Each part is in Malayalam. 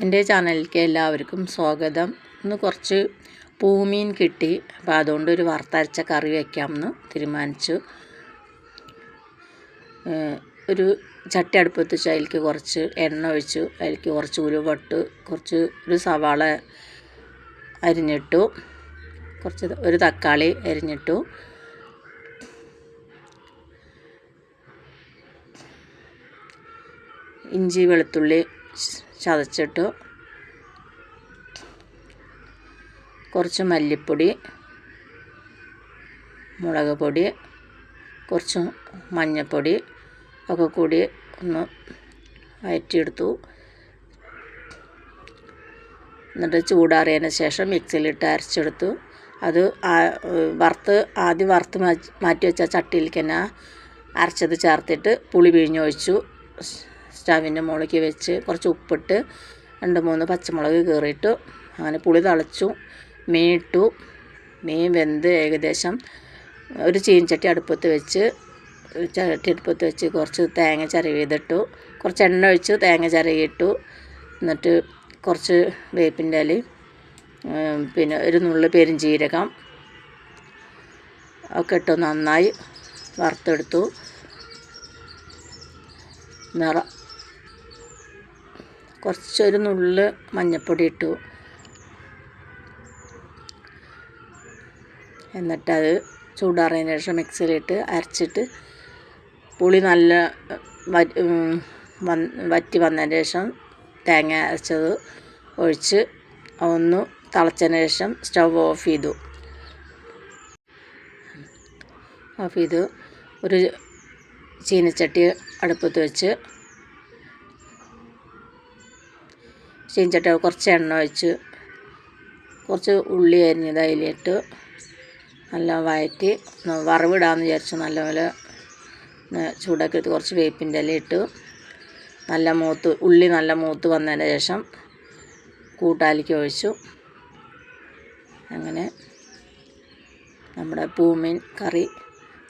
എൻ്റെ ചാനലിലേക്ക് എല്ലാവർക്കും സ്വാഗതം. ഇന്ന് കുറച്ച് പൂമീൻ കിട്ടി, അപ്പോൾ അതുകൊണ്ട് ഒരു വറുത്തരച്ച കറി വയ്ക്കാമെന്ന് തീരുമാനിച്ചു. ഒരു ചട്ടി അടുപ്പത്ത് വെച്ച് അതിലേക്ക് കുറച്ച് എണ്ണ ഒഴിച്ചു. അതിലേക്ക് കുറച്ച് ഉലുവട്ട്, ഒരു സവാള അരിഞ്ഞിട്ടു, ഒരു തക്കാളി അരിഞ്ഞിട്ടു, ഇഞ്ചി വെളുത്തുള്ളി ചതച്ചിട്ടു, കുറച്ച് മല്ലിപ്പൊടി, മുളക് പൊടി, കുറച്ച് മഞ്ഞൾപ്പൊടി ഒക്കെ കൂടി ഒന്ന് വഴറ്റിയെടുത്തു. എന്നിട്ട് ചൂടാറിയതിന് ശേഷം മിക്സിയിലിട്ട് അരച്ചെടുത്തു. അത് ആദ്യം വറുത്ത് മാറ്റി വെച്ച ചട്ടിയിലേക്ക് തന്നെ അരച്ചത് ചേർത്തിട്ട് പുളി പിഴിഞ്ഞൊഴിച്ചു. സ്റ്റവിൻ്റെ മുകളിലേക്ക് വെച്ച് കുറച്ച് ഉപ്പിട്ട് 2-3 പച്ചമുളക് കീറിയിട്ടു. അങ്ങനെ പുളി തിളച്ചു. മീൻ ഇട്ടു. മീൻ വെന്ത് ഏകദേശം ഒരു ചീനച്ചട്ടി അടുപ്പത്ത് വെച്ച് കുറച്ച് തേങ്ങ ചിരവിയതിട്ടു. കുറച്ച് എണ്ണ ഒഴിച്ച് തേങ്ങ ചിരവിയിട്ടു. എന്നിട്ട് കുറച്ച് വേപ്പിൻ്റെ ഇലയും പിന്നെ ഒരു നുള്ള് പെരുംജീരകം ഒക്കെ ഇട്ട് നന്നായി വറുത്തെടുത്തു. കുറച്ചൊരു നുള്ള് മഞ്ഞൾപ്പൊടി ഇട്ടു. എന്നിട്ടത് ചൂടാറിയതിന് ശേഷം മിക്സിയിലിട്ട് അരച്ചിട്ട് പുളി നല്ല വറ്റി വന്നതിന് ശേഷം തേങ്ങ അരച്ചത് ഒഴിച്ച് ഒന്ന് തിളച്ചതിന് ശേഷം സ്റ്റവ് ഓഫ് ചെയ്തു. ഒരു ചീനച്ചട്ടി അടുപ്പത്ത് വെച്ച് ചീനച്ചട്ടി കുറച്ച് എണ്ണ ഒഴിച്ച് കുറച്ച് ഉള്ളി അരിഞ്ഞത് അതിലിട്ട് നല്ല വഴറ്റി വറവിടാമെന്ന് വിചാരിച്ചു. നല്ലപോലെ ചൂടാക്കി എടുത്ത് കുറച്ച് വേപ്പിൻ്റെ ഇല ഇട്ട് ഉള്ളി നല്ല മൂത്ത് വന്നതിന് ശേഷം കൂട്ടാലിക്ക് ഒഴിച്ചു. അങ്ങനെ നമ്മുടെ പൂമീൻ കറി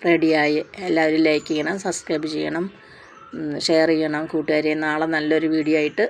റെഡിയായി. എല്ലാവരും ലൈക്ക് ചെയ്യണം, സബ്സ്ക്രൈബ് ചെയ്യണം, ഷെയർ ചെയ്യണം കൂട്ടുകാരെ. നാളെ നല്ലൊരു വീഡിയോ ആയിട്ട്